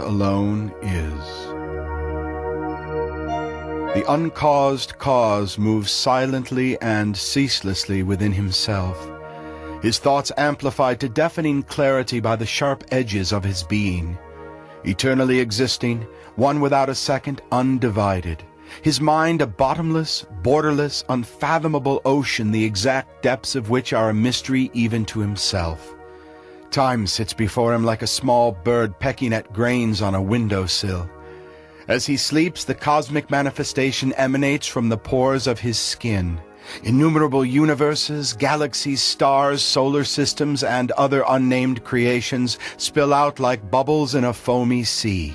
alone is. The uncaused cause moves silently and ceaselessly within himself, his thoughts amplified to deafening clarity by the sharp edges of his being. Eternally existing, one without a second, undivided. His mind a bottomless, borderless, unfathomable ocean, the exact depths of which are a mystery even to himself. Time sits before him like a small bird pecking at grains on a windowsill. As he sleeps, the cosmic manifestation emanates from the pores of his skin. Innumerable universes, galaxies, stars, solar systems, and other unnamed creations spill out like bubbles in a foamy sea.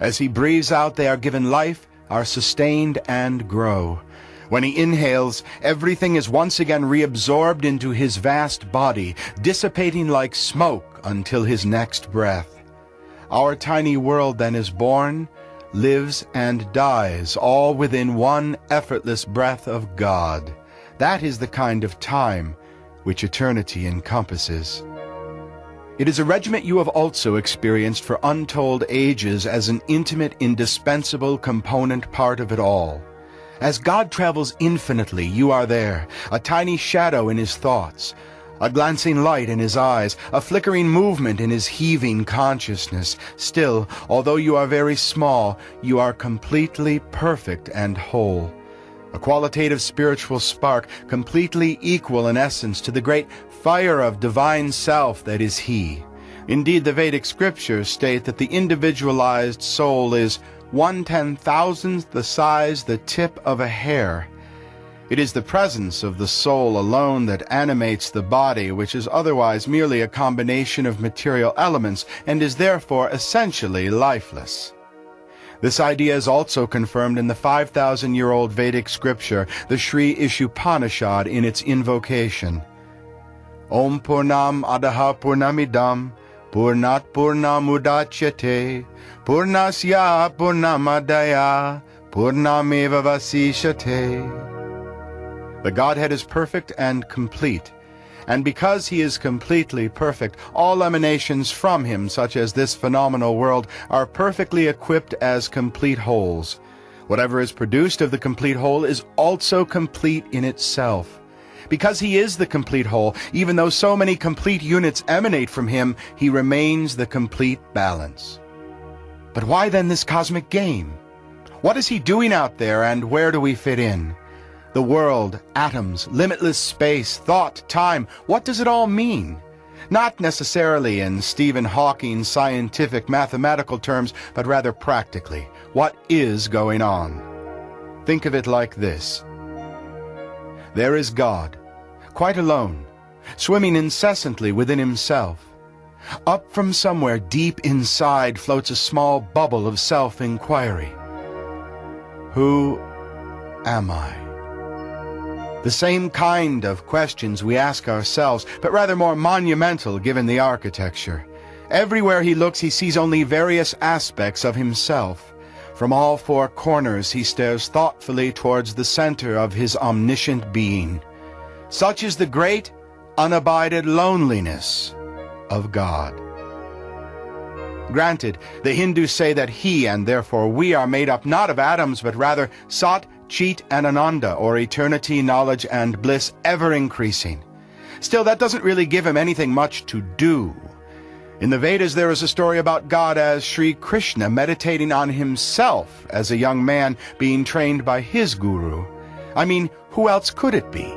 As he breathes out, they are given life, are sustained, and grow. When he inhales, everything is once again reabsorbed into his vast body, dissipating like smoke until his next breath. Our tiny world then is born, lives, and dies, all within one effortless breath of God. That is the kind of time which eternity encompasses. It is a regiment you have also experienced for untold ages as an intimate, indispensable component part of it all. As God travels infinitely, you are there, a tiny shadow in his thoughts, a glancing light in his eyes, a flickering movement in his heaving consciousness. Still, although you are very small, you are completely perfect and whole. A qualitative spiritual spark, completely equal in essence to the great fire of divine self that is he. Indeed, the Vedic scriptures state that the individualized soul is 1/10,000th the size, the tip of a hair. It is the presence of the soul alone that animates the body, which is otherwise merely a combination of material elements and is therefore essentially lifeless. This idea is also confirmed in the 5,000-year-old Vedic scripture, the Sri Ishupanishad, in its invocation. Om Purnam Adaha Purnamidam Purnat Purnamudachyate Purnasya Purnamadaya Purnameva Vasishate. The Godhead is perfect and complete, and because he is completely perfect, all emanations from him, such as this phenomenal world, are perfectly equipped as complete wholes. Whatever is produced of the complete whole is also complete in itself. Because he is the complete whole, even though so many complete units emanate from him, he remains the complete balance. But why then this cosmic game? What is he doing out there, and where do we fit in? The world, atoms, limitless space, thought, time, what does it all mean? Not necessarily in Stephen Hawking's scientific mathematical terms, but rather practically. What is going on? Think of it like this. There is God, quite alone, swimming incessantly within himself. Up from somewhere deep inside floats a small bubble of self-inquiry. Who am I? The same kind of questions we ask ourselves, but rather more monumental given the architecture. Everywhere he looks, he sees only various aspects of himself. From all four corners, he stares thoughtfully towards the center of his omniscient being. Such is the great, unabided loneliness of God. Granted, the Hindus say that he, and therefore we, are made up not of atoms, but rather Sat, Chit, and Ananda, or eternity, knowledge, and bliss, ever increasing. Still, that doesn't really give him anything much to do. In the Vedas, there is a story about God as Sri Krishna meditating on himself as a young man being trained by his guru. I mean, who else could it be?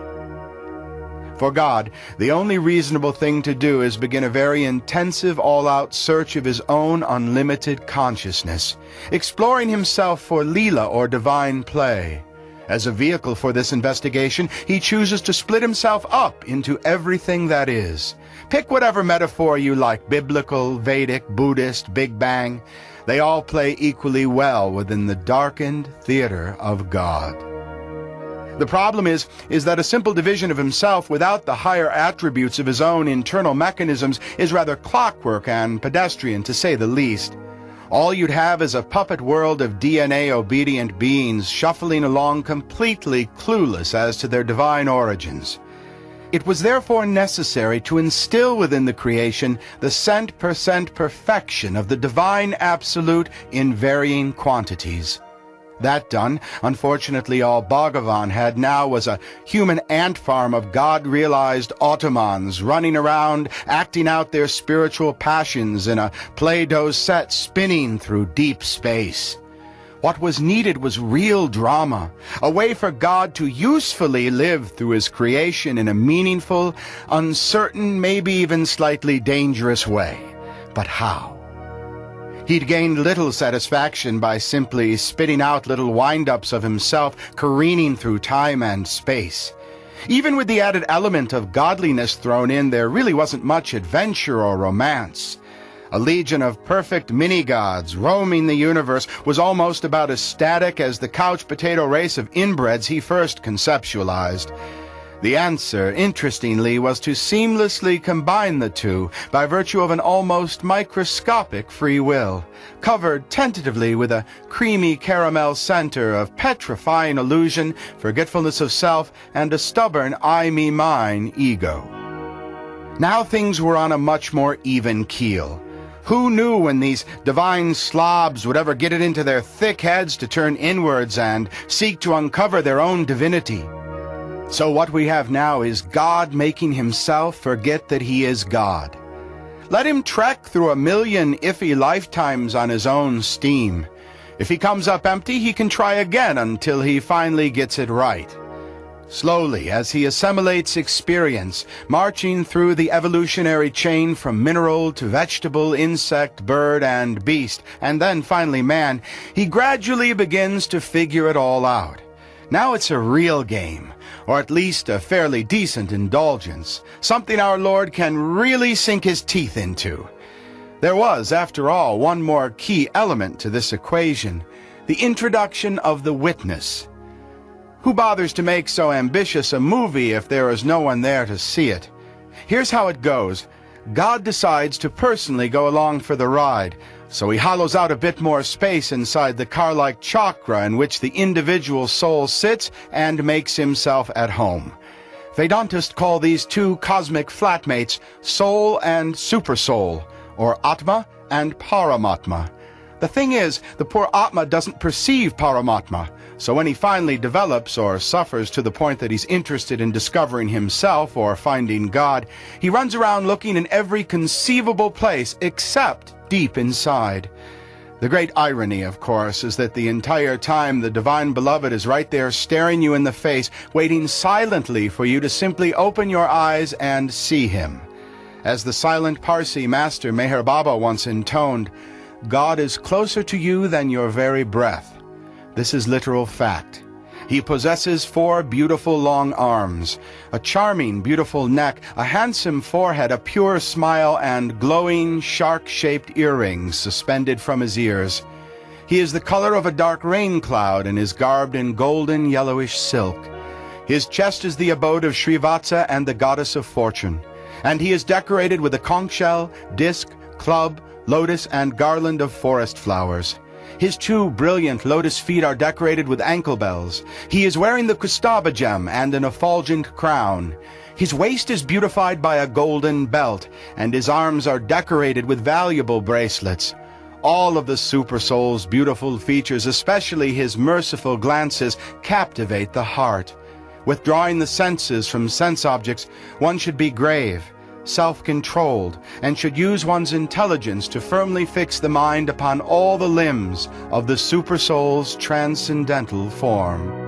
For God, the only reasonable thing to do is begin a very intensive, all-out search of his own unlimited consciousness, exploring himself for Leela or divine play. As a vehicle for this investigation, he chooses to split himself up into everything that is. Pick whatever metaphor you like, biblical, Vedic, Buddhist, Big Bang. They all play equally well within the darkened theater of God. The problem is that a simple division of himself without the higher attributes of his own internal mechanisms is rather clockwork and pedestrian, to say the least. All you'd have is a puppet world of DNA-obedient beings shuffling along completely clueless as to their divine origins. It was therefore necessary to instill within the creation the cent-per-cent perfection of the divine absolute in varying quantities. That done, unfortunately all Bhagavan had now was a human ant farm of God-realized automons running around, acting out their spiritual passions in a Play-Doh set spinning through deep space. What was needed was real drama, a way for God to usefully live through his creation in a meaningful, uncertain, maybe even slightly dangerous way. But how? He'd gained little satisfaction by simply spitting out little wind-ups of himself careening through time and space. Even with the added element of godliness thrown in, there really wasn't much adventure or romance. A legion of perfect mini-gods roaming the universe was almost about as static as the couch potato race of inbreds he first conceptualized. The answer, interestingly, was to seamlessly combine the two by virtue of an almost microscopic free will, covered tentatively with a creamy caramel center of petrifying illusion, forgetfulness of self, and a stubborn I-me-mine ego. Now things were on a much more even keel. Who knew when these divine slobs would ever get it into their thick heads to turn inwards and seek to uncover their own divinity? So what we have now is God making himself forget that he is God. Let him trek through 1,000,000 iffy lifetimes on his own steam. If he comes up empty, he can try again until he finally gets it right. Slowly, as he assimilates experience, marching through the evolutionary chain from mineral to vegetable, insect, bird, and beast, and then finally man, he gradually begins to figure it all out. Now it's a real game, or at least a fairly decent indulgence, something our Lord can really sink his teeth into. There was, after all, one more key element to this equation, the introduction of the witness. Who bothers to make so ambitious a movie if there is no one there to see it? Here's how it goes. God decides to personally go along for the ride, so he hollows out a bit more space inside the car-like chakra in which the individual soul sits and makes himself at home. Vedantists call these two cosmic flatmates soul and supersoul, or Atma and Paramatma. The thing is, the poor Atma doesn't perceive Paramatma, so when he finally develops or suffers to the point that he's interested in discovering himself or finding God, he runs around looking in every conceivable place except deep inside. The great irony, of course, is that the entire time the Divine Beloved is right there staring you in the face, waiting silently for you to simply open your eyes and see him. As the silent Parsi master Meher Baba once intoned, God is closer to you than your very breath. This is literal fact. He possesses 4 beautiful long arms, a charming, beautiful neck, a handsome forehead, a pure smile, and glowing, shark-shaped earrings suspended from his ears. He is the color of a dark rain cloud and is garbed in golden yellowish silk. His chest is the abode of Srivatsa and the goddess of fortune, and he is decorated with a conch shell, disc, club, lotus, and garland of forest flowers. His 2 brilliant lotus feet are decorated with ankle bells. He is wearing the Kustaba gem and an effulgent crown. His waist is beautified by a golden belt, and his arms are decorated with valuable bracelets. All of the Supersoul's beautiful features, especially his merciful glances, captivate the heart. Withdrawing the senses from sense objects, one should be grave, self-controlled, and should use one's intelligence to firmly fix the mind upon all the limbs of the Supersoul's transcendental form.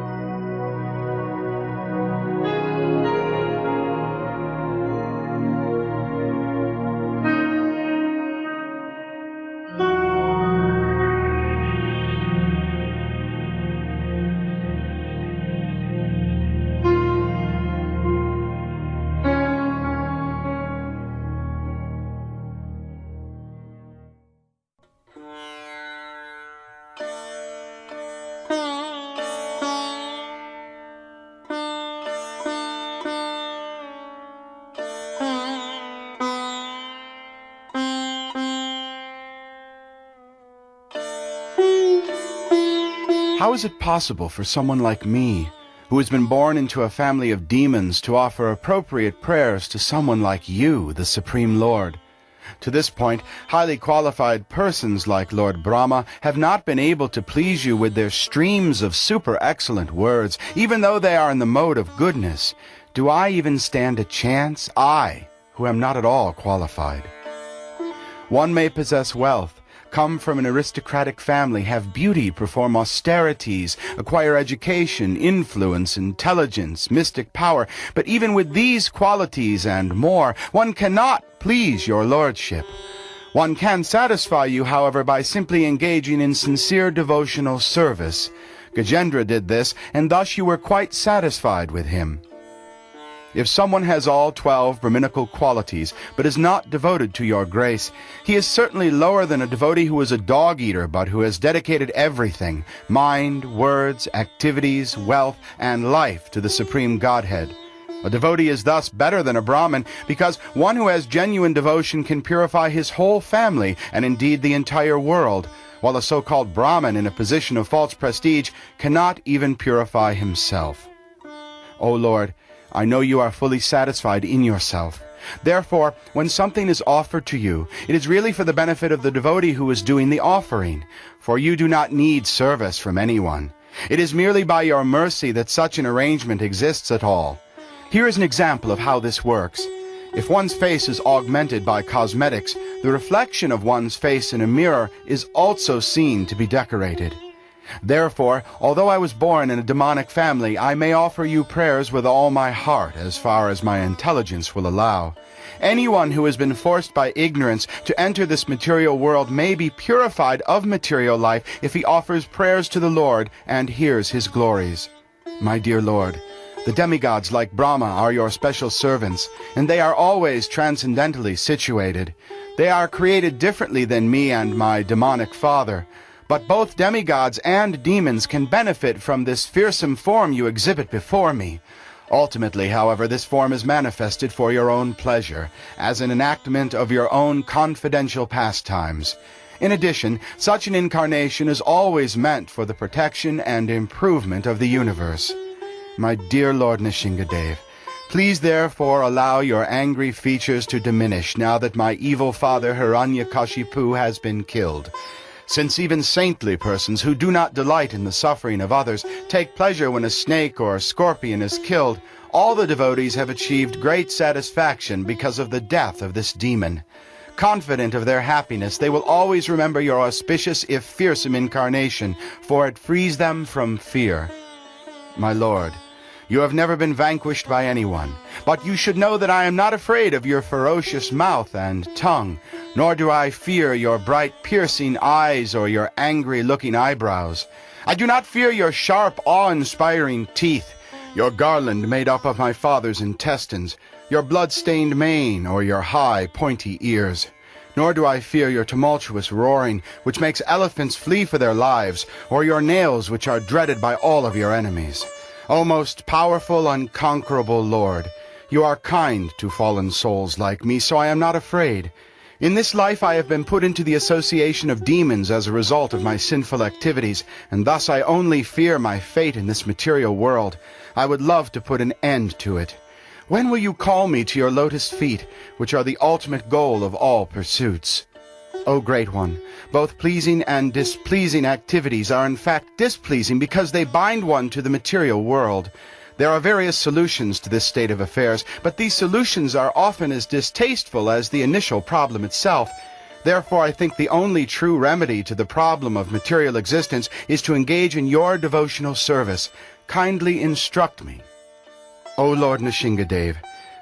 How is it possible for someone like me, who has been born into a family of demons to offer appropriate prayers to someone like you, the Supreme Lord. To this point, highly qualified persons like Lord Brahma have not been able to please you with their streams of super-excellent words, even though they are in the mode of goodness. Do I even stand a chance, I, who am not at all qualified? One may possess wealth, come from an aristocratic family, have beauty, perform austerities, acquire education, influence, intelligence, mystic power, but even with these qualities and more, one cannot please your lordship. One can satisfy you, however, by simply engaging in sincere devotional service. Gajendra did this, and thus you were quite satisfied with him. If someone has all 12 Brahminical qualities, but is not devoted to your grace, he is certainly lower than a devotee who is a dog-eater, but who has dedicated everything, mind, words, activities, wealth, and life to the Supreme Godhead. A devotee is thus better than a Brahmin, because one who has genuine devotion can purify his whole family, and indeed the entire world, while a so-called Brahmin in a position of false prestige cannot even purify himself. O Lord, I know you are fully satisfied in yourself. Therefore, when something is offered to you, it is really for the benefit of the devotee who is doing the offering, for you do not need service from anyone. It is merely by your mercy that such an arrangement exists at all. Here is an example of how this works. If one's face is augmented by cosmetics, the reflection of one's face in a mirror is also seen to be decorated. Therefore, although I was born in a demonic family, I may offer you prayers with all my heart, as far as my intelligence will allow. Anyone who has been forced by ignorance to enter this material world may be purified of material life if he offers prayers to the Lord and hears his glories. My dear Lord, the demigods like Brahma are your special servants, and they are always transcendentally situated. They are created differently than me and my demonic father. But both demigods and demons can benefit from this fearsome form you exhibit before me. Ultimately, however, this form is manifested for your own pleasure, as an enactment of your own confidential pastimes. In addition, such an incarnation is always meant for the protection and improvement of the universe. My dear Lord Nishingadev, please therefore allow your angry features to diminish now that my evil father Hiranyakashipu has been killed. Since even saintly persons who do not delight in the suffering of others take pleasure when a snake or a scorpion is killed, all the devotees have achieved great satisfaction because of the death of this demon. Confident of their happiness, they will always remember your auspicious if fearsome incarnation, for it frees them from fear. My Lord, you have never been vanquished by anyone, but you should know that I am not afraid of your ferocious mouth and tongue, nor do I fear your bright piercing eyes or your angry-looking eyebrows. I do not fear your sharp, awe-inspiring teeth, your garland made up of my father's intestines, your blood-stained mane, or your high, pointy ears. Nor do I fear your tumultuous roaring, which makes elephants flee for their lives, or your nails, which are dreaded by all of your enemies. O most powerful, unconquerable Lord, you are kind to fallen souls like me, so I am not afraid. In this life I have been put into the association of demons as a result of my sinful activities, and thus I only fear my fate in this material world. I would love to put an end to it. When will you call me to your lotus feet, which are the ultimate goal of all pursuits? O Great One, both pleasing and displeasing activities are in fact displeasing because they bind one to the material world. There are various solutions to this state of affairs, but these solutions are often as distasteful as the initial problem itself. Therefore, I think the only true remedy to the problem of material existence is to engage in your devotional service. Kindly instruct me. O Lord Nishingadev,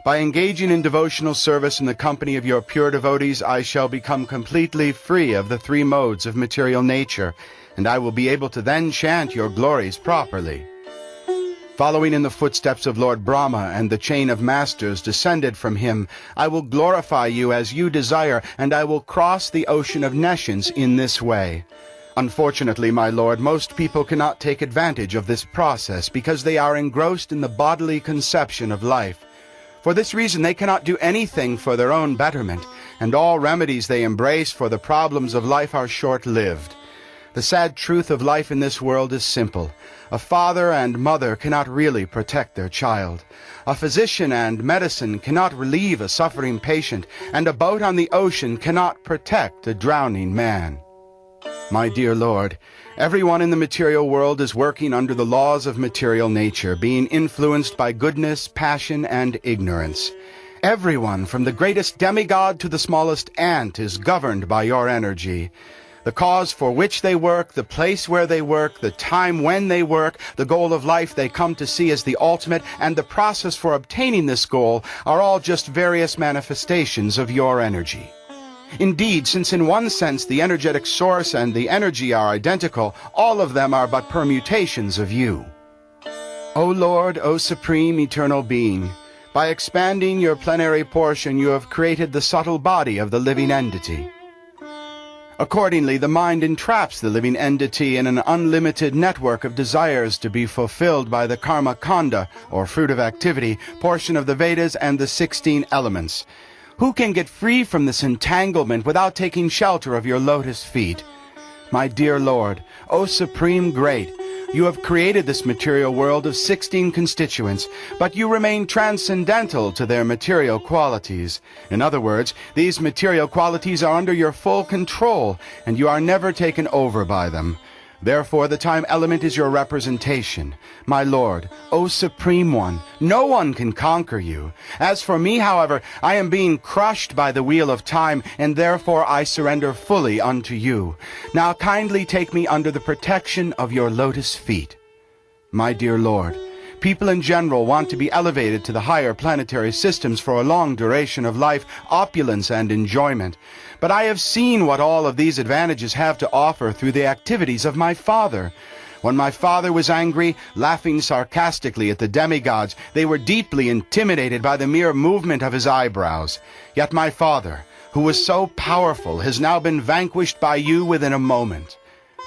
by engaging in devotional service in the company of your pure devotees, I shall become completely free of the three modes of material nature, and I will be able to then chant your glories properly. Following in the footsteps of Lord Brahma and the chain of masters descended from him, I will glorify you as you desire, and I will cross the ocean of nescience in this way. Unfortunately, my lord, most people cannot take advantage of this process because they are engrossed in the bodily conception of life. For this reason they cannot do anything for their own betterment, and all remedies they embrace for the problems of life are short-lived. The sad truth of life in this world is simple. A father and mother cannot really protect their child. A physician and medicine cannot relieve a suffering patient, and a boat on the ocean cannot protect a drowning man. My dear Lord, everyone in the material world is working under the laws of material nature, being influenced by goodness, passion, and ignorance. Everyone, from the greatest demigod to the smallest ant, is governed by your energy. The cause for which they work, the place where they work, the time when they work, the goal of life they come to see as the ultimate, and the process for obtaining this goal are all just various manifestations of your energy. Indeed, since in one sense the energetic source and the energy are identical, all of them are but permutations of you. O Lord, O Supreme Eternal Being, by expanding your plenary portion you have created the subtle body of the living entity. Accordingly, the mind entraps the living entity in an unlimited network of desires to be fulfilled by the karma kanda, or fruit of activity, portion of the Vedas and the 16 elements. Who can get free from this entanglement without taking shelter of your lotus feet? My dear Lord, O Supreme Great, you have created this material world of 16 constituents, but you remain transcendental to their material qualities. In other words, these material qualities are under your full control, and you are never taken over by them. Therefore, the time element is your representation. My Lord, O Supreme One, no one can conquer you. As for me, however, I am being crushed by the wheel of time, and therefore I surrender fully unto you. Now kindly take me under the protection of your lotus feet. My dear Lord, people in general want to be elevated to the higher planetary systems for a long duration of life, opulence, and enjoyment. But I have seen what all of these advantages have to offer through the activities of my father. When my father was angry, laughing sarcastically at the demigods, they were deeply intimidated by the mere movement of his eyebrows. Yet my father, who was so powerful, has now been vanquished by you within a moment.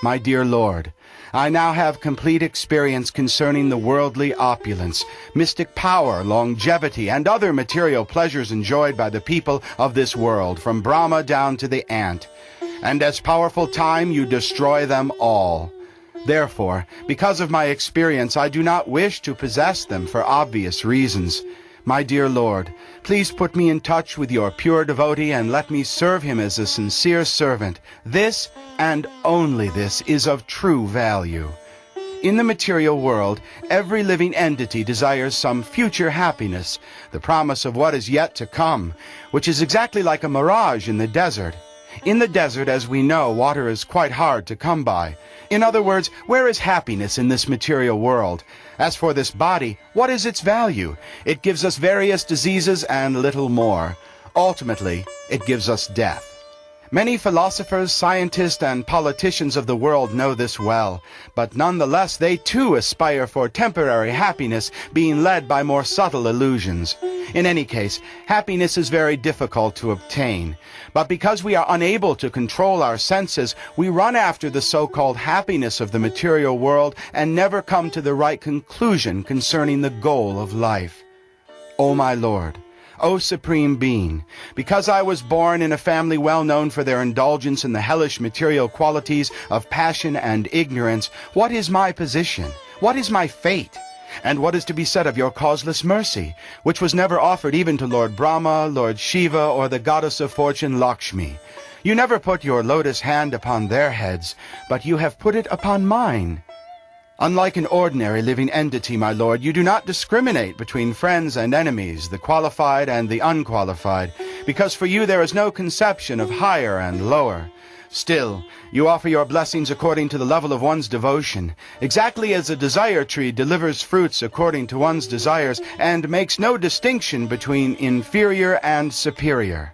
My dear Lord, I now have complete experience concerning the worldly opulence, mystic power, longevity, and other material pleasures enjoyed by the people of this world, from Brahma down to the ant. And as powerful time, you destroy them all. Therefore, because of my experience, I do not wish to possess them for obvious reasons. My dear Lord, please put me in touch with your pure devotee and let me serve him as a sincere servant. This, and only this, is of true value. In the material world, every living entity desires some future happiness, the promise of what is yet to come, which is exactly like a mirage in the desert. In the desert, as we know, water is quite hard to come by. In other words, where is happiness in this material world? As for this body, what is its value? It gives us various diseases and little more. Ultimately, it gives us death. Many philosophers, scientists, and politicians of the world know this well, but nonetheless they too aspire for temporary happiness, being led by more subtle illusions. In any case, happiness is very difficult to obtain. But because we are unable to control our senses, we run after the so-called happiness of the material world and never come to the right conclusion concerning the goal of life. O my Lord, O Supreme Being, because I was born in a family well known for their indulgence in the hellish material qualities of passion and ignorance, what is my position? What is my fate? And what is to be said of your causeless mercy, which was never offered even to Lord Brahma, Lord Shiva, or the goddess of fortune Lakshmi? You never put your lotus hand upon their heads, but you have put it upon mine. Unlike an ordinary living entity, my Lord, you do not discriminate between friends and enemies, the qualified and the unqualified, because for you there is no conception of higher and lower. Still, you offer your blessings according to the level of one's devotion, exactly as a desire tree delivers fruits according to one's desires, and makes no distinction between inferior and superior.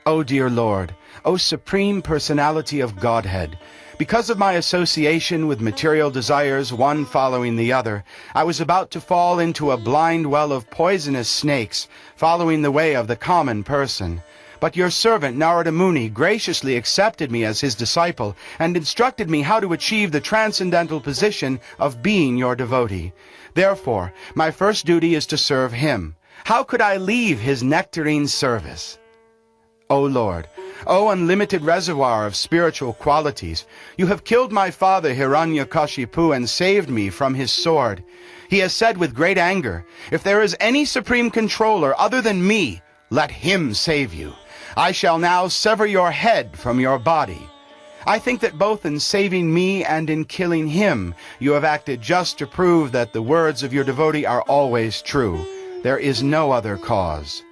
O dear Lord, O Supreme Personality of Godhead, because of my association with material desires, one following the other, I was about to fall into a blind well of poisonous snakes, following the way of the common person. But your servant Narada Muni graciously accepted me as his disciple, and instructed me how to achieve the transcendental position of being your devotee. Therefore, my first duty is to serve him. How could I leave his nectarine service? O Lord, O unlimited reservoir of spiritual qualities, you have killed my father Hiranyakashipu and saved me from his sword. He has said with great anger, if there is any supreme controller other than me, let him save you. I shall now sever your head from your body. I think that both in saving me and in killing him, you have acted just to prove that the words of your devotee are always true. There is no other cause.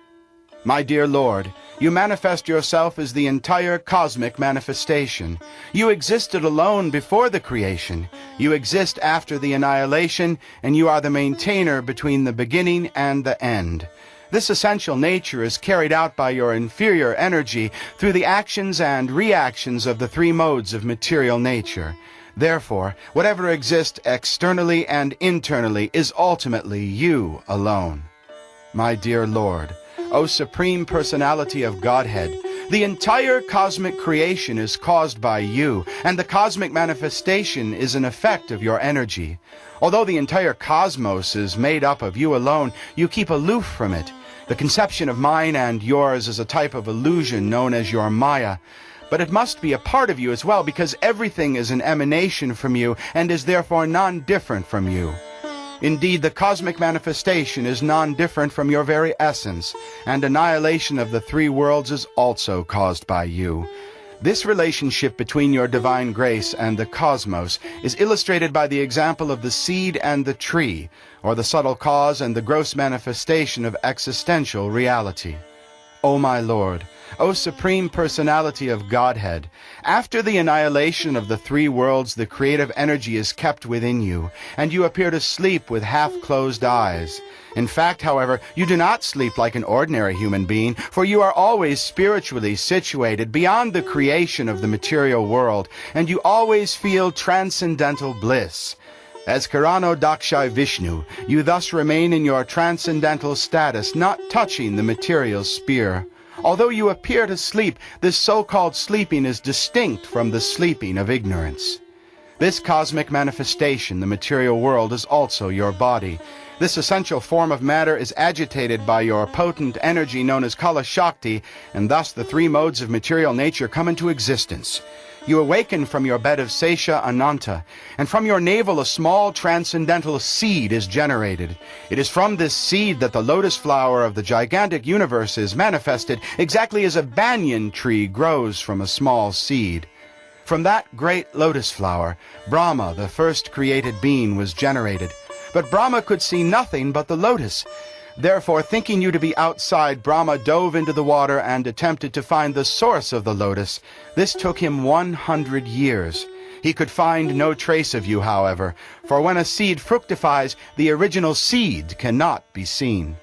My dear Lord, you manifest yourself as the entire cosmic manifestation. You existed alone before the creation. You exist after the annihilation, and you are the maintainer between the beginning and the end. This essential nature is carried out by your inferior energy through the actions and reactions of the three modes of material nature. Therefore, whatever exists externally and internally is ultimately you alone. My dear Lord, O Supreme Personality of Godhead, the entire cosmic creation is caused by you, and the cosmic manifestation is an effect of your energy. Although the entire cosmos is made up of you alone, you keep aloof from it. The conception of mine and yours is a type of illusion known as your Maya. But it must be a part of you as well, because everything is an emanation from you and is therefore non-different from you. Indeed, the cosmic manifestation is non-different from your very essence, and annihilation of the three worlds is also caused by you. This relationship between your divine grace and the cosmos is illustrated by the example of the seed and the tree, or the subtle cause and the gross manifestation of existential reality. O my Lord, O Supreme Personality of Godhead, after the annihilation of the three worlds, the creative energy is kept within you, and you appear to sleep with half-closed eyes. In fact, however, you do not sleep like an ordinary human being, for you are always spiritually situated beyond the creation of the material world, and you always feel transcendental bliss. As Karano Dakshai Vishnu, you thus remain in your transcendental status, not touching the material sphere. Although you appear to sleep, this so-called sleeping is distinct from the sleeping of ignorance. This cosmic manifestation, the material world, is also your body. This essential form of matter is agitated by your potent energy known as Kala Shakti, and thus the three modes of material nature come into existence. You awaken from your bed of Sesha Ananta, and from your navel a small transcendental seed is generated. It is from this seed that the lotus flower of the gigantic universe is manifested, exactly as a banyan tree grows from a small seed. From that great lotus flower, Brahma, the first created being, was generated. But Brahma could see nothing but the lotus. Therefore, thinking you to be outside, Brahma dove into the water and attempted to find the source of the lotus. This took him 100 years. He could find no trace of you, however, for when a seed fructifies, the original seed cannot be seen.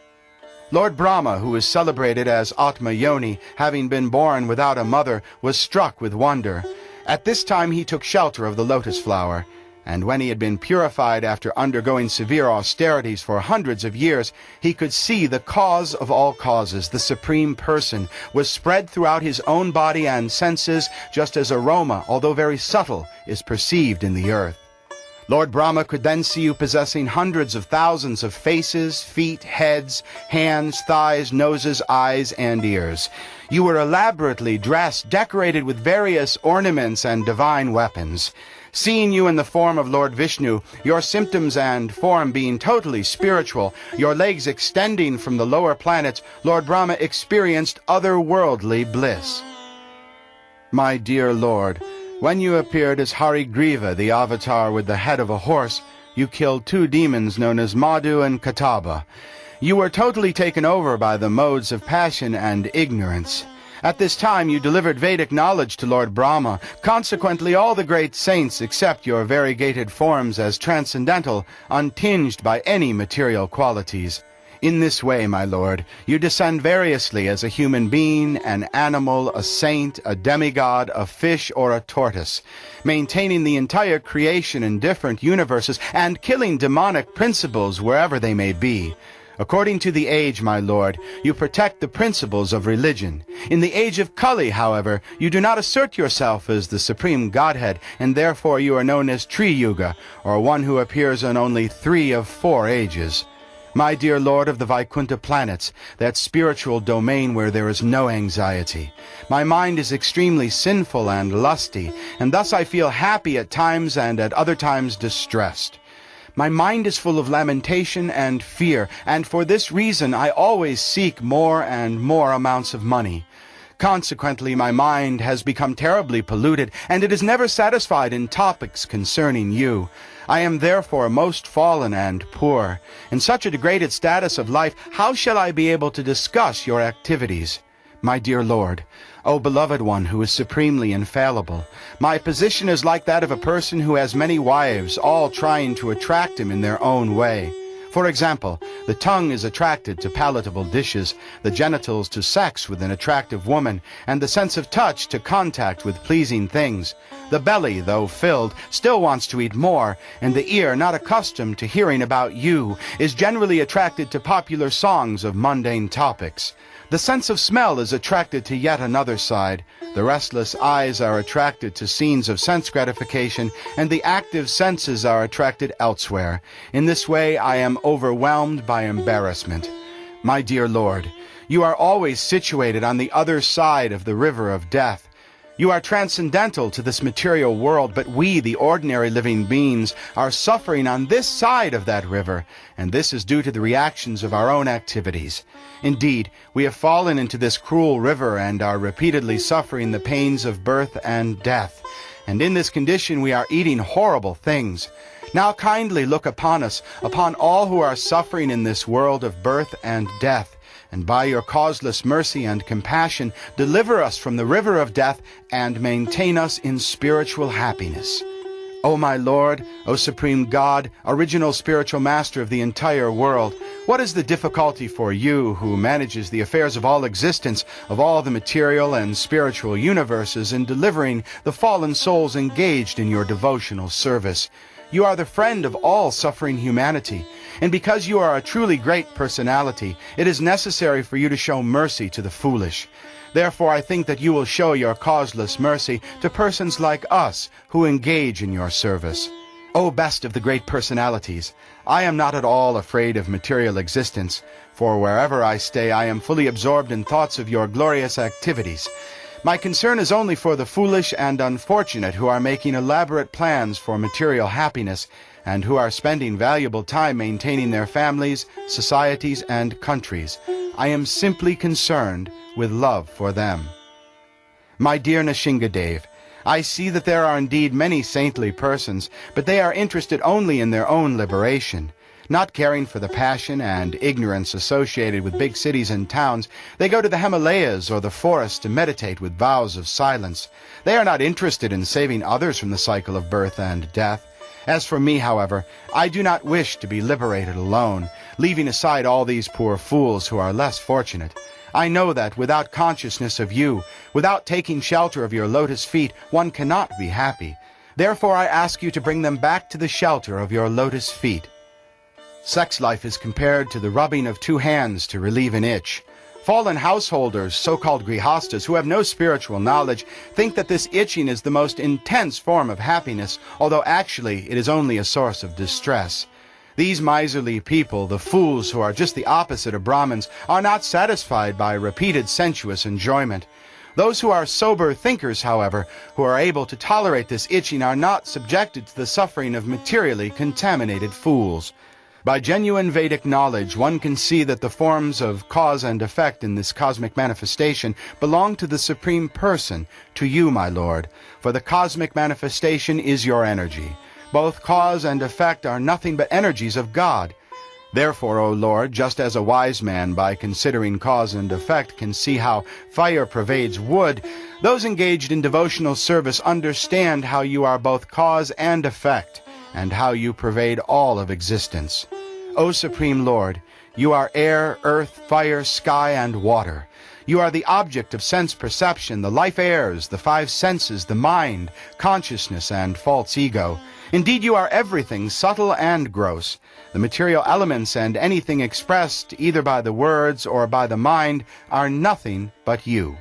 Lord Brahma, who is celebrated as Atma Yoni, having been born without a mother, was struck with wonder. At this time he took shelter of the lotus flower, and when he had been purified after undergoing severe austerities for hundreds of years, he could see the cause of all causes, the Supreme Person, was spread throughout his own body and senses, just as aroma, although very subtle, is perceived in the earth. Lord Brahma could then see you possessing hundreds of thousands of faces, feet, heads, hands, thighs, noses, eyes, and ears. You were elaborately dressed, decorated with various ornaments and divine weapons. Seeing you in the form of Lord Vishnu, your symptoms and form being totally spiritual, your legs extending from the lower planets, Lord Brahma experienced otherworldly bliss. My dear Lord, when you appeared as Harigriva, the avatar with the head of a horse, you killed two demons known as Madhu and Kataba. You were totally taken over by the modes of passion and ignorance. At this time you delivered Vedic knowledge to Lord Brahma. Consequently, all the great saints accept your variegated forms as transcendental, untinged by any material qualities. In this way, my Lord, you descend variously as a human being, an animal, a saint, a demigod, a fish, or a tortoise, maintaining the entire creation in different universes and killing demonic principles wherever they may be. According to the age, my Lord, you protect the principles of religion. In the age of Kali, however, you do not assert yourself as the Supreme Godhead, and therefore you are known as Tri Yuga, or one who appears in only 3 of 4 ages. My dear Lord of the Vaikuntha planets, that spiritual domain where there is no anxiety, my mind is extremely sinful and lusty, and thus I feel happy at times and at other times distressed. My mind is full of lamentation and fear, and for this reason I always seek more and more amounts of money. Consequently, my mind has become terribly polluted, and it is never satisfied in topics concerning you. I am therefore most fallen and poor. In such a degraded status of life, how shall I be able to discuss your activities? My dear Lord, O beloved one who is supremely infallible, my position is like that of a person who has many wives, all trying to attract him in their own way. For example, the tongue is attracted to palatable dishes, the genitals to sex with an attractive woman, and the sense of touch to contact with pleasing things. The belly, though filled, still wants to eat more, and the ear, not accustomed to hearing about you, is generally attracted to popular songs of mundane topics. The sense of smell is attracted to yet another side. The restless eyes are attracted to scenes of sense gratification, and the active senses are attracted elsewhere. In this way I am overwhelmed by embarrassment. My dear Lord, you are always situated on the other side of the river of death. You are transcendental to this material world, but we, the ordinary living beings, are suffering on this side of that river, and this is due to the reactions of our own activities. Indeed, we have fallen into this cruel river and are repeatedly suffering the pains of birth and death. And in this condition we are eating horrible things. Now kindly look upon us, upon all who are suffering in this world of birth and death, and by your causeless mercy and compassion deliver us from the river of death and maintain us in spiritual happiness. O my Lord, O Supreme God, original spiritual master of the entire world, what is the difficulty for you, who manages the affairs of all existence, of all the material and spiritual universes, in delivering the fallen souls engaged in your devotional service? You are the friend of all suffering humanity, and because you are a truly great personality, it is necessary for you to show mercy to the foolish. Therefore I think that you will show your causeless mercy to persons like us who engage in your service. O best of the great personalities, I am not at all afraid of material existence, for wherever I stay I am fully absorbed in thoughts of your glorious activities. My concern is only for the foolish and unfortunate who are making elaborate plans for material happiness, and who are spending valuable time maintaining their families, societies, and countries. I am simply concerned with love for them. My dear Nishingadev, I see that there are indeed many saintly persons, but they are interested only in their own liberation. Not caring for the passion and ignorance associated with big cities and towns, they go to the Himalayas or the forest to meditate with vows of silence. They are not interested in saving others from the cycle of birth and death. As for me, however, I do not wish to be liberated alone, leaving aside all these poor fools who are less fortunate. I know that without consciousness of you, without taking shelter of your lotus feet, one cannot be happy. Therefore I ask you to bring them back to the shelter of your lotus feet. Sex life is compared to the rubbing of two hands to relieve an itch. Fallen householders, so-called grihastas, who have no spiritual knowledge, think that this itching is the most intense form of happiness, although actually it is only a source of distress. These miserly people, the fools who are just the opposite of Brahmins, are not satisfied by repeated sensuous enjoyment. Those who are sober thinkers, however, who are able to tolerate this itching, are not subjected to the suffering of materially contaminated fools. By genuine Vedic knowledge, one can see that the forms of cause and effect in this cosmic manifestation belong to the Supreme Person, to you, my Lord, for the cosmic manifestation is your energy. Both cause and effect are nothing but energies of God. Therefore, O Lord, just as a wise man, by considering cause and effect, can see how fire pervades wood, those engaged in devotional service understand how you are both cause and effect, and how you pervade all of existence. O Supreme Lord, you are air, earth, fire, sky, and water. You are the object of sense perception, the life airs, the five senses, the mind, consciousness, and false ego. Indeed, you are everything, subtle and gross. The material elements and anything expressed either by the words or by the mind are nothing but you.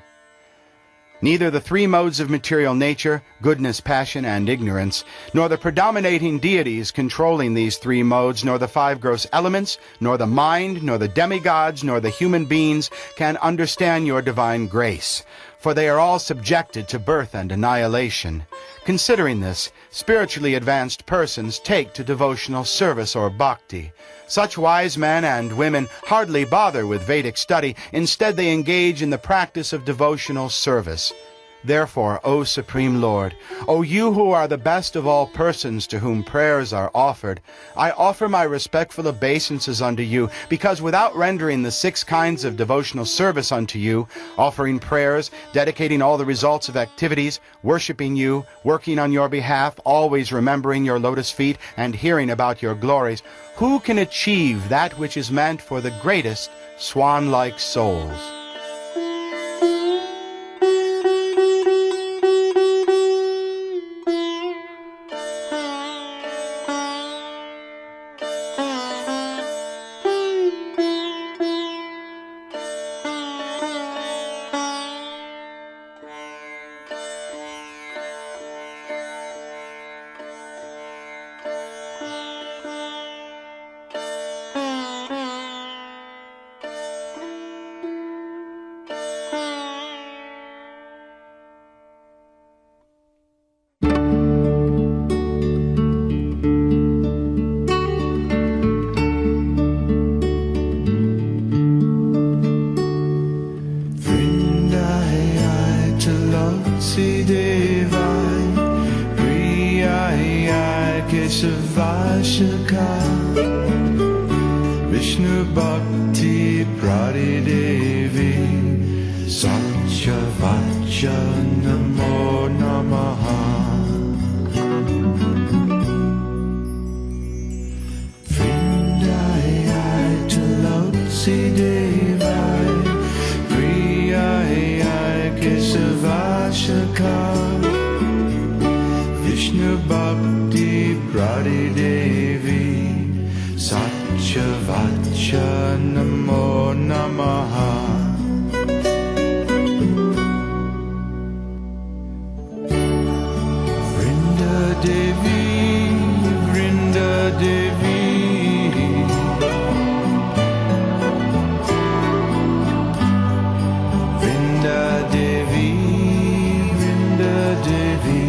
Neither the three modes of material nature, goodness, passion, and ignorance, nor the predominating deities controlling these three modes, nor the five gross elements, nor the mind, nor the demigods, nor the human beings can understand your divine grace, for they are all subjected to birth and annihilation. Considering this, spiritually advanced persons take to devotional service or bhakti. Such wise men and women hardly bother with Vedic study. Instead, they engage in the practice of devotional service. Therefore, O Supreme Lord, O you who are the best of all persons to whom prayers are offered, I offer my respectful obeisances unto you, because without rendering the 6 kinds of devotional service unto you, offering prayers, dedicating all the results of activities, worshiping you, working on your behalf, always remembering your lotus feet, and hearing about your glories, who can achieve that which is meant for the greatest swan-like souls? Vishnu Bhakti Prati Devi Satya Vacha Namo Namaha Vrindayai Tulsi Devai Priyayai Kesavashaka Vishnu Bhakti Prati Devi Satya Vacha Namo Namaha Vrinda Devi, Vrinda Devi Vrinda Devi, Vrinda Devi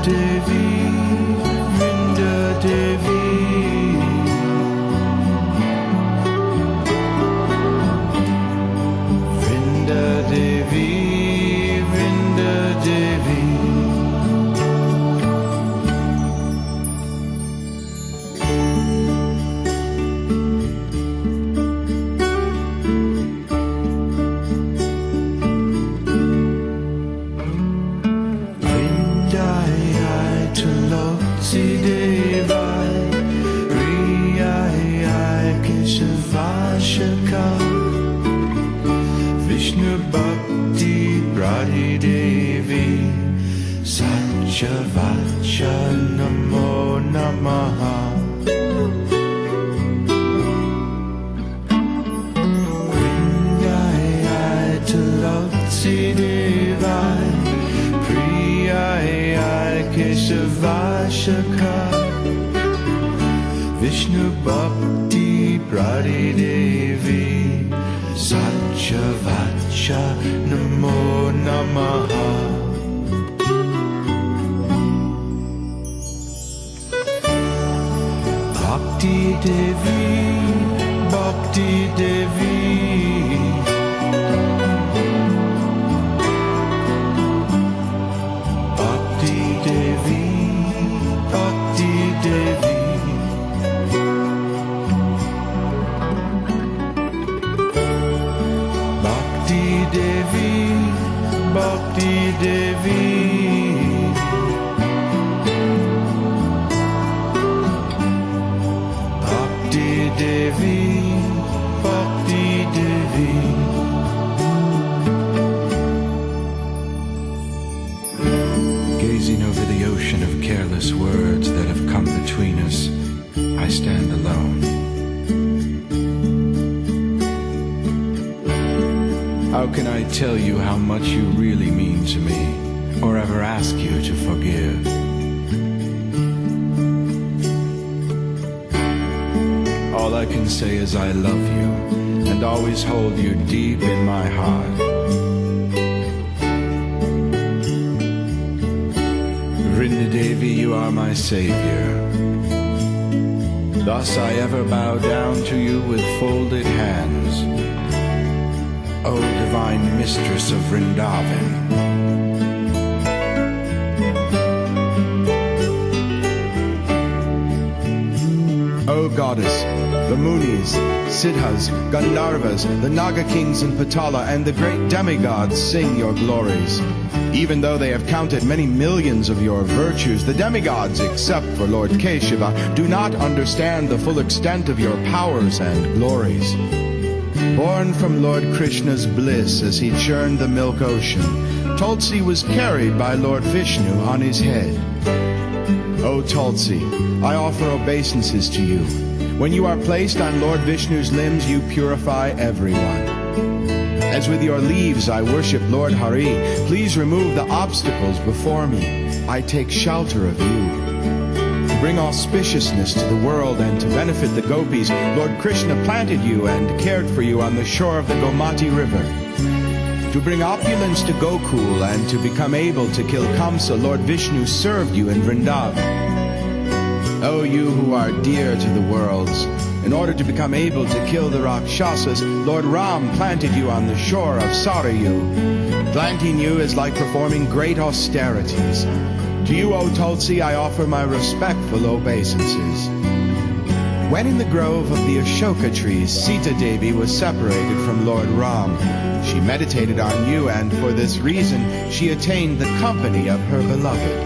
Devi, Vrinda Devi Vrinda Devi, Vrinda Devi Tulsi Devai Priyayai Kesavashaka Vishnu Bhakti Prati Devi Satya Vacha Namo Namaha Vrindayai Tulsi Devai Priyayai Kesavashaka Vishnu Bhakti Prati Devi Satya Vacha Namo Namaha Bhakti Devi, Bhakti Devi Bhakti Devi Bhakti Devi Bhakti Devi Gazing over the ocean of careless words that have come between us, I stand alone. How can I tell you how much you really mean to me, or ever ask you to forgive? All I can say is I love you, and always hold you deep in my heart. Vrindadevi, you are my savior. Thus I ever bow down to you with folded hands. O divine mistress of Vrindavan. O goddess, the Munis, Siddhas, Gandharvas, the Naga kings in Patala, and the great demigods sing your glories. Even though they have counted many millions of your virtues, the demigods, except for Lord Keshava, do not understand the full extent of your powers and glories. Born from Lord Krishna's bliss as he churned the milk ocean, Tulsi was carried by Lord Vishnu on his head. O Tulsi, I offer obeisances to you. When you are placed on Lord Vishnu's limbs, you purify everyone. As with your leaves I worship Lord Hari, please remove the obstacles before me. I take shelter of you. To bring auspiciousness to the world and to benefit the gopis, Lord Krishna planted you and cared for you on the shore of the Gomati River. To bring opulence to Gokul and to become able to kill Kamsa, Lord Vishnu served you in Vrindavan. O you who are dear to the worlds, in order to become able to kill the Rakshasas, Lord Ram planted you on the shore of Sarayu. Planting you is like performing great austerities. To you, O Tulsi, I offer my respectful obeisances. When in the grove of the Ashoka trees, Sita Devi was separated from Lord Ram. She meditated on you, and for this reason she attained the company of her beloved.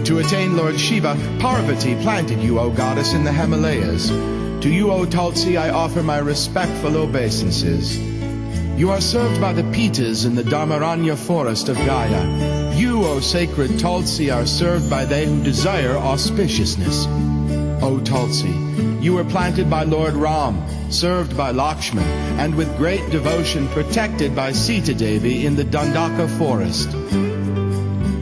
To attain Lord Shiva, Parvati planted you, O goddess, in the Himalayas. To you, O Tulsi, I offer my respectful obeisances. You are served by the Pitas in the Dharmaranya forest of Gaya. You, O sacred Tulsi, are served by they who desire auspiciousness. O Tulsi, you were planted by Lord Ram, served by Lakshman, and with great devotion protected by Sita Devi in the Dandaka forest.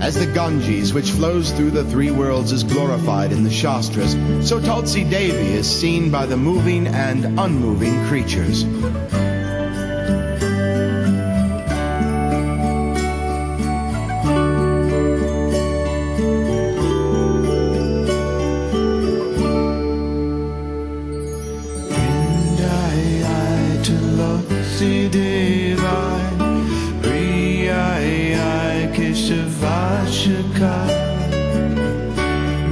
As the Ganges, which flows through the three worlds, is glorified in the Shastras, so Tulsi Devi is seen by the moving and unmoving creatures.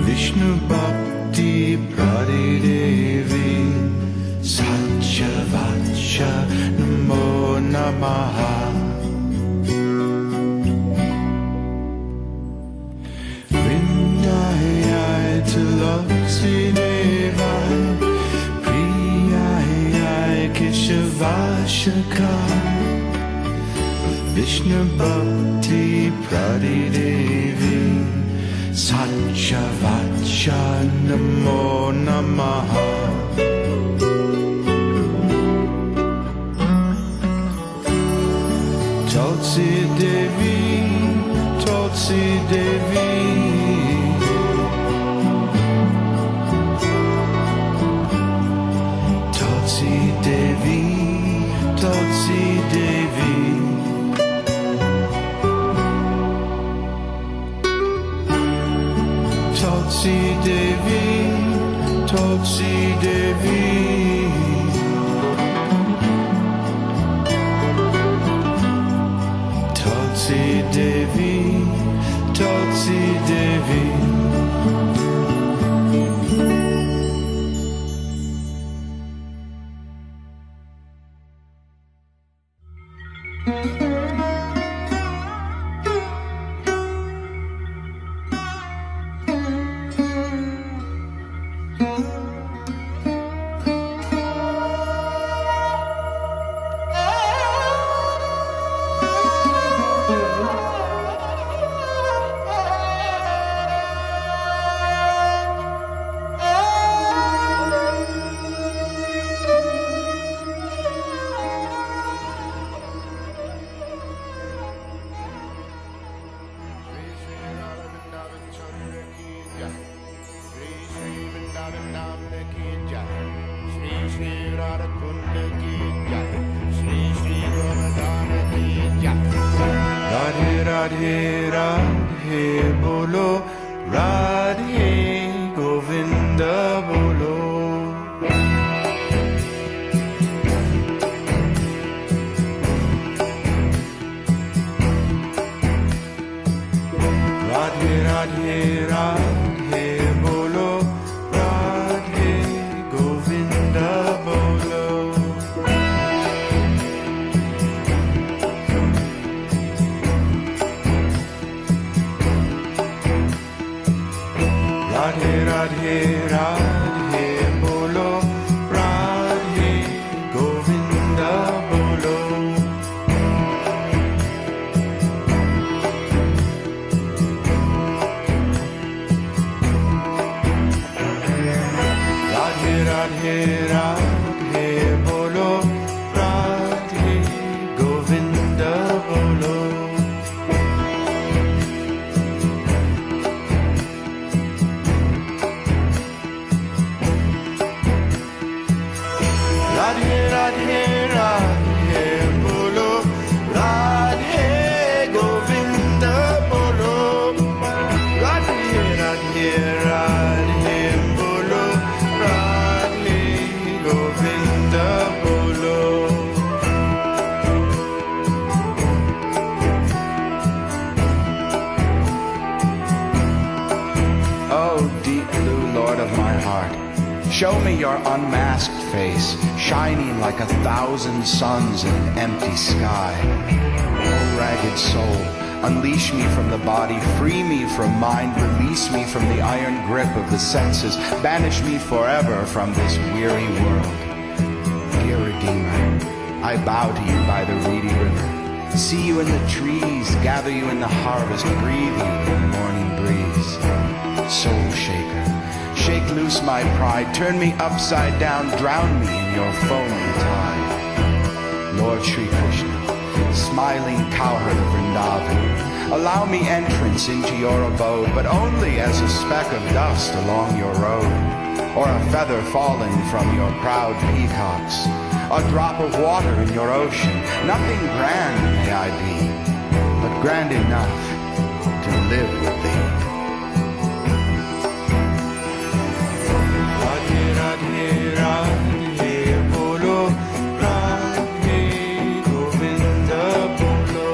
Vishnu Bhakti Pradidevi Satya Vacha Namo Namaha. Vrindayai Tulasi Devai Priyayai Keshavashaka Vishnu Bhakti Pradidevi Satya Vacha Namo Namaha. Tulsi Devi, Tulsi Devi, Tulsi Devi, Tulsi Devi. Tulsi Devi, Tulsi Devi, Tulsi Devi, Tulsi Devi. Shri Radha Kunda ki jai, Shri Shri Govardhan ki jai. Radhe Radhe Radhe Bolo, Radhe Govinda Bolo. Radhe Radhe Radhe Bolo, Radhe Govinda Bolo. Radhe Radhe Radhe Bolo, Radhe Govinda Bolo. Radhe Radhe Radhe Bolo, Radhe Govinda Bolo. Radhe Radhe Radhe Bolo, Radhe Govinda Bolo. Radhe Radhe Radhe Bolo, Radhe Govinda Bolo. Oh, deep blue Lord of my heart, show me your unmasked face, shining like 1,000 suns in an empty sky. Oh, ragged soul, unleash me from the body, free me from mind, release me from the iron grip of the senses, banish me forever from this weary world. Dear Redeemer, I bow to you by the reedy river, see you in the trees, gather you in the harvest, breathe you in the morning breeze. Soul shaker, shake loose my pride, turn me upside down, drown me in your foaming tide. Lord Shri Krishna, smiling cowherd of Vrindavan, allow me entrance into your abode, but only as a speck of dust along your road, or a feather fallen from your proud peacocks, a drop of water in your ocean. Nothing grand may I be, but grand enough to live with thee. Radhe Radhe Radhe Bolo, Radhe Govinda Bolo.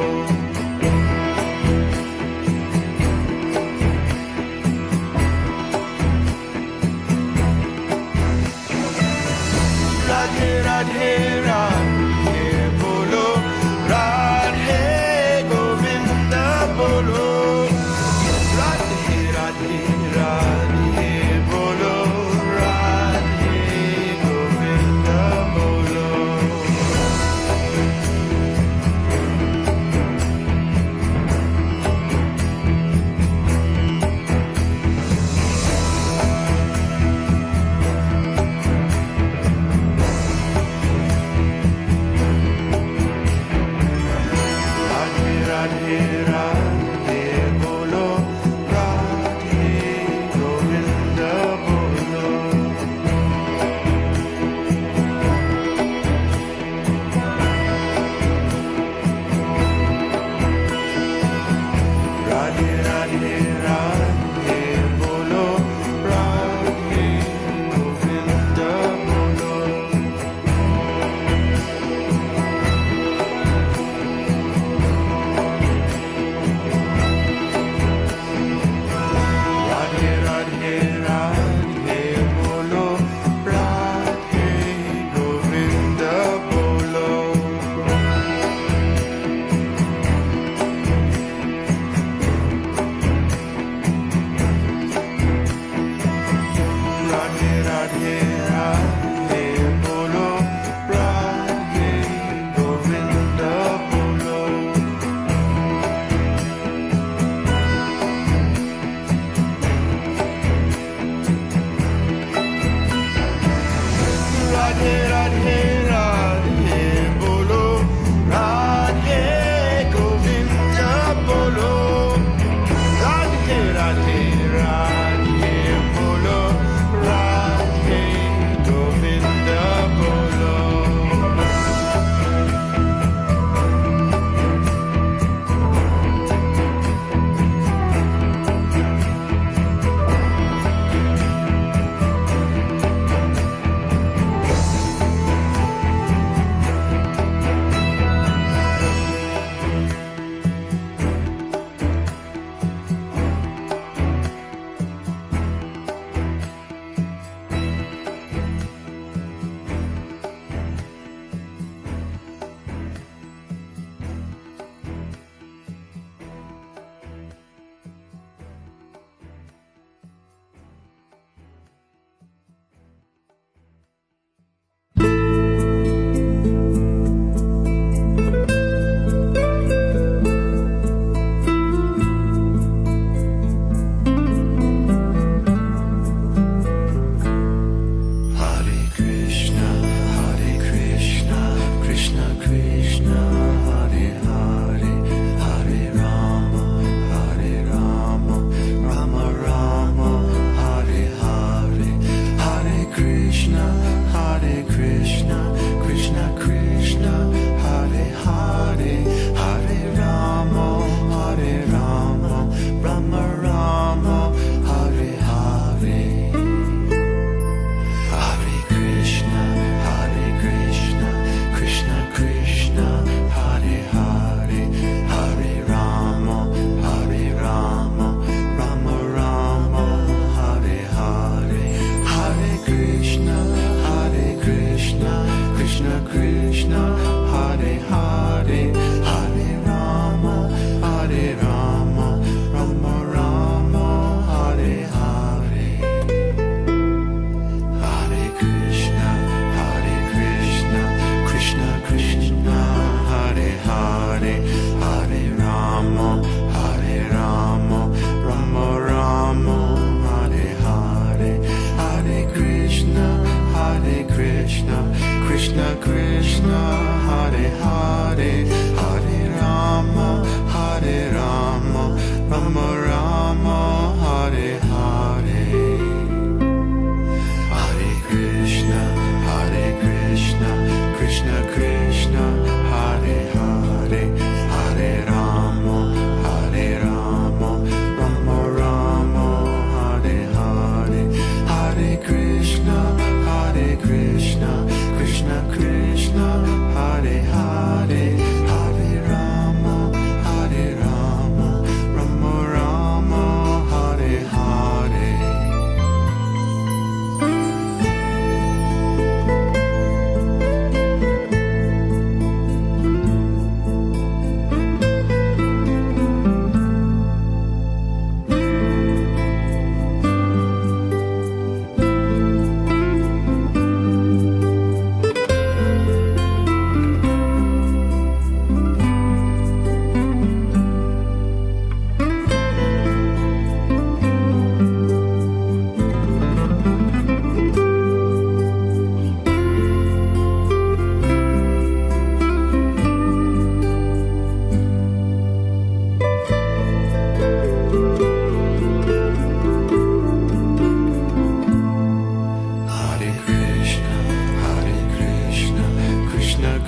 Radhe Radhe Radhe Bolo, Radhe Govinda Bolo. Radhe Radhe Radhe Bolo, Radhe Govinda Bolo. Radhe Radhe Radhe Bolo, Radhe Govinda Bolo. Radhe Radhe Radhe Bolo, Radhe Govinda Bolo. Radhe Radhe Radhe Bolo, Radhe Govinda Bolo. Rama, Hare Hare, Hare Krishna, Krishna Krishna, Hare Hare, Hare Rama, Rama Rama, Hare Hare, Hare Krishna, Krishna Krishna, Hare Hare, Hare Rama, Rama Rama, Hare Hare.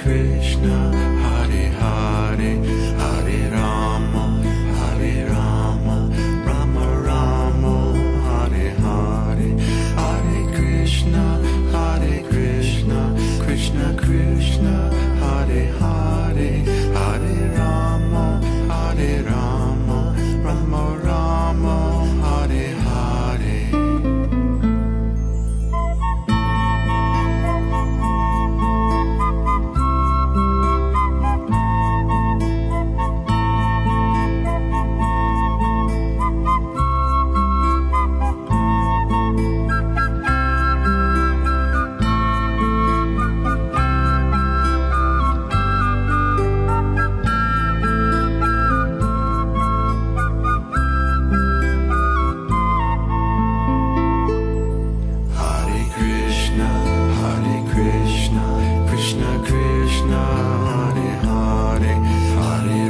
Krishna, Hare Hare, Hare Rama, Rama Rama, Hare Hare, Hare Krishna, Krishna Krishna, Hare Hare, Hare Rama, Rama Rama, Hare Hare. Krishna Krishna, Hare Hare, Hare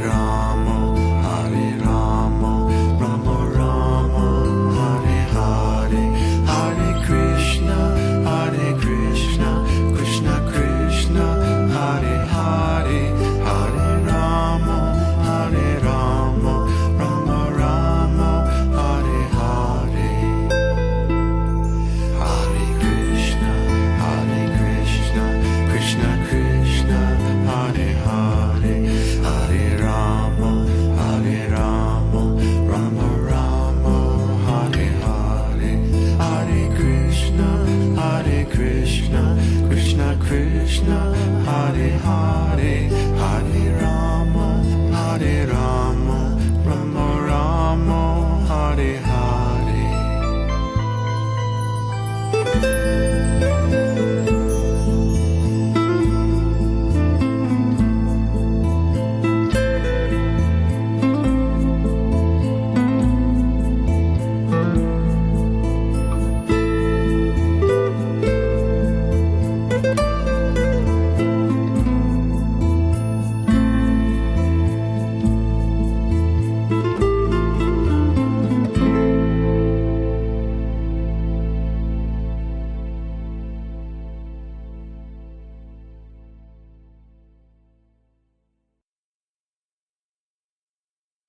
Rama, Rama Rama, Hare Hare, Hare Krishna, Krishna Krishna, Hare Hare, Hare Rama, Rama Rama, Hare Hare. Hare Krishna, Krishna Krishna, Hare Hare, Hare Rama, Rama Rama, Hare Hare, Hare Krishna, Krishna Krishna, Hare Hare, Hare Rama, Rama Rama, Hare Hare.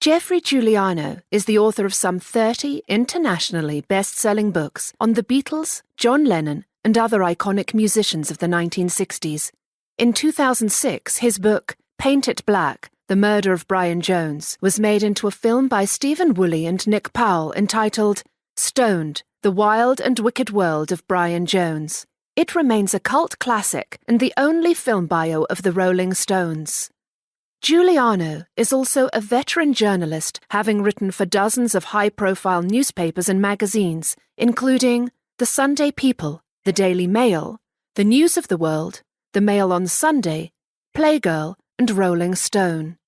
Jeffrey Giuliano is the author of some 30 internationally best-selling books on the Beatles, John Lennon, and other iconic musicians of the 1960s. In 2006, his book, Paint It Black, The Murder of Brian Jones, was made into a film by Stephen Woolley and Nick Powell entitled Stoned, The Wild and Wicked World of Brian Jones. It remains a cult classic and the only film bio of the Rolling Stones. Giuliano is also a veteran journalist, having written for dozens of high-profile newspapers and magazines, including The Sunday People, The Daily Mail, The News of the World, The Mail on Sunday, Playgirl, and Rolling Stone.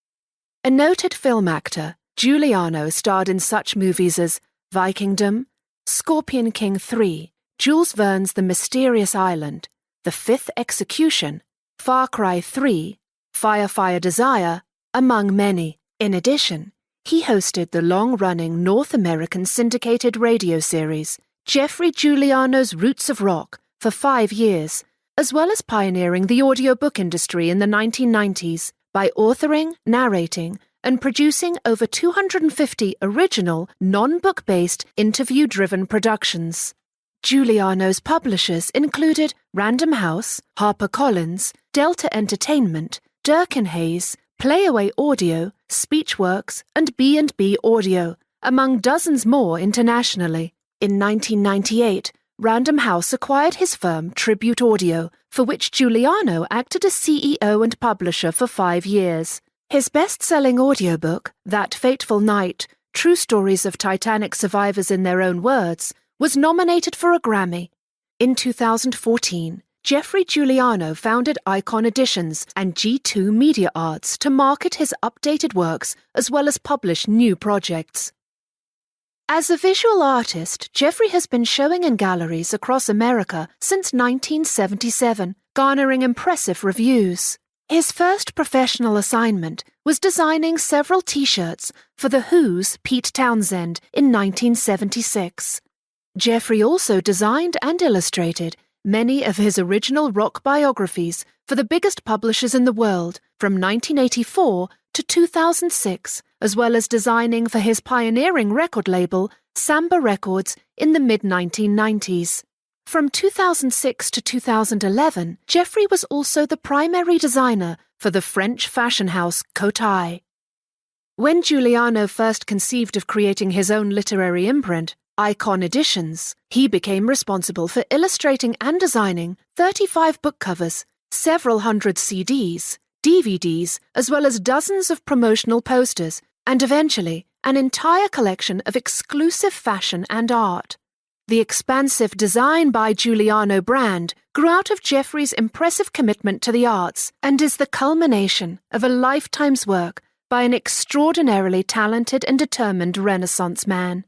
A noted film actor, Giuliano starred in such movies as Vikingdom, Scorpion King 3, Jules Verne's The Mysterious Island, The Fifth Execution, Far Cry 3, Fire Desire, among many. In addition, He hosted the long-running North American syndicated radio series, Jeffrey Giuliano's Roots of Rock, for 5 years, as well as pioneering the audiobook industry in the 1990s by authoring, narrating, and producing over 250 original, non-book-based, interview-driven productions. Giuliano's publishers included Random House, HarperCollins, Delta Entertainment, Durkin Hayes, Playaway Audio, Speechworks, and B&B Audio, among dozens more internationally. In 1998, Random House acquired his firm Tribute Audio, for which Giuliano acted as CEO and publisher for 5 years. His best-selling audiobook, That Fateful Night, True Stories of Titanic Survivors in Their Own Words, was nominated for a Grammy. In 2014, Jeffrey Giuliano founded Icon Editions and G2 Media Arts to market his updated works as well as publish new projects. As a visual artist, Jeffrey has been showing in galleries across America since 1977, garnering impressive reviews. His first professional assignment was designing several T-shirts for The Who's Pete Townsend in 1976. Jeffrey also designed and illustrated many of his original rock biographies for the biggest publishers in the world from 1984 to 2006, as well as designing for his pioneering record label, Samba Records, in the mid-1990s. From 2006 to 2011, Jeffrey was also the primary designer for the French fashion house Cotai. When Giuliano first conceived of creating his own literary imprint, Icon Editions, he became responsible for illustrating and designing 35 book covers, several hundred CDs, DVDs, as well as dozens of promotional posters, and eventually an entire collection of exclusive fashion and art. The expansive Design by Giuliano brand grew out of Jeffrey's impressive commitment to the arts and is the culmination of a lifetime's work by an extraordinarily talented and determined Renaissance man.